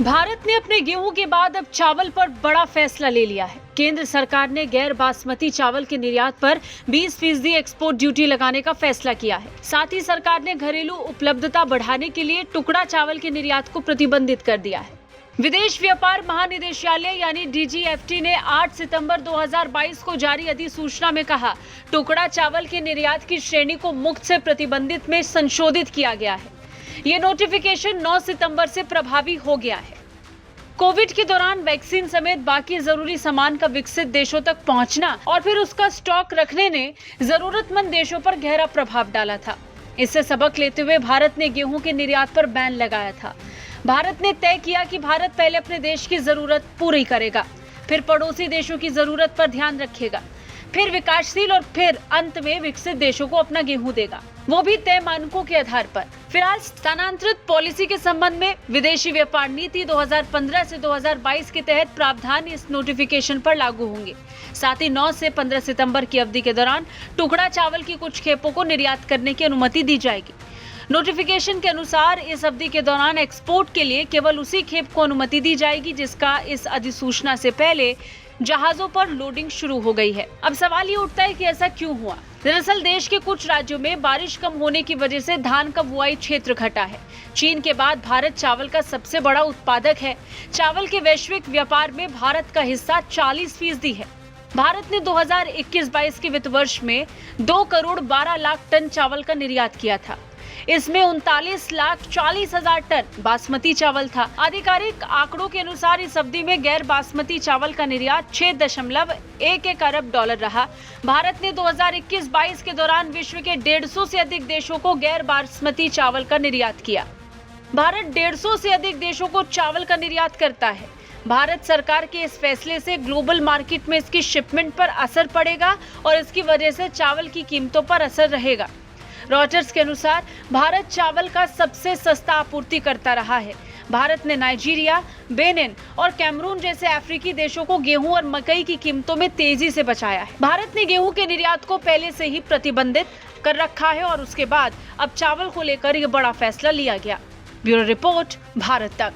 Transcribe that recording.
भारत ने अपने गेहूं के बाद अब चावल पर बड़ा फैसला ले लिया है। केंद्र सरकार ने गैर बासमती चावल के निर्यात पर 20% एक्सपोर्ट ड्यूटी लगाने का फैसला किया है। साथ ही सरकार ने घरेलू उपलब्धता बढ़ाने के लिए टुकड़ा चावल के निर्यात को प्रतिबंधित कर दिया है। विदेश व्यापार महानिदेशालय यानी DGFT ने 8 सितंबर 2022 को जारी अधिसूचना में कहा, टुकड़ा चावल के निर्यात की श्रेणी को मुक्त से प्रतिबंधित में संशोधित किया गया है। ये नोटिफिकेशन 9 सितंबर से प्रभावी हो गया है। कोविड के दौरान वैक्सीन समेत बाकी जरूरी सामान का विकसित देशों तक पहुंचना और फिर उसका स्टॉक रखने ने जरूरतमंद देशों पर गहरा प्रभाव डाला था। इससे सबक लेते हुए भारत ने गेहूं के निर्यात पर बैन लगाया था। भारत ने तय किया कि भारत पहले अपने देश की जरूरत पूरी करेगा, फिर पड़ोसी देशों की जरूरत पर ध्यान रखेगा, फिर विकासशील और फिर अंत में विकसित देशों को अपना गेहूं देगा, वो भी तय मानकों के आधार पर। फिलहाल स्थानांतरित पॉलिसी के संबंध में विदेशी व्यापार नीति 2015 से 2022 के तहत प्रावधान इस नोटिफिकेशन पर लागू होंगे। साथ ही 9 से 15 सितंबर की अवधि के दौरान टुकड़ा चावल की कुछ खेपों को निर्यात करने की अनुमति दी जाएगी। नोटिफिकेशन के अनुसार इस अवधि के दौरान एक्सपोर्ट के लिए केवल उसी खेप को अनुमति दी जाएगी जिसका इस अधिसूचना से पहले जहाजों पर लोडिंग शुरू हो गई है। अब सवाल ये उठता है कि ऐसा क्यों हुआ? दरअसल देश के कुछ राज्यों में बारिश कम होने की वजह से धान का बुआई क्षेत्र घटा है। चीन के बाद भारत चावल का सबसे बड़ा उत्पादक है। चावल के वैश्विक व्यापार में भारत का हिस्सा 40% है। भारत ने 2021-22 के वित्त वर्ष में 2 करोड़ 12 लाख टन चावल का निर्यात किया था। इसमें 39,40,000 टन बासमती चावल था। आधिकारिक आंकड़ों के अनुसार इस अवधि में गैर बासमती चावल का निर्यात 6.11 अरब डॉलर रहा। भारत ने 2021-22 के दौरान विश्व के 150 से अधिक देशों को गैर बासमती चावल का निर्यात किया। भारत 150 से अधिक देशों को चावल का निर्यात करता है। भारत सरकार के इस फैसले से ग्लोबल मार्केट में इसकी शिपमेंट पर असर पड़ेगा और इसकी वजह से चावल की कीमतों पर असर रहेगा। रॉयटर्स के अनुसार भारत चावल का सबसे सस्ता आपूर्तिकर्ता रहा है। भारत ने नाइजीरिया, बेनिन और कैमरून जैसे अफ्रीकी देशों को गेहूं और मकई की कीमतों में तेजी से बचाया है। भारत ने गेहूं के निर्यात को पहले से ही प्रतिबंधित कर रखा है और उसके बाद अब चावल को लेकर यह बड़ा फैसला लिया गया। ब्यूरो रिपोर्ट, भारत तक।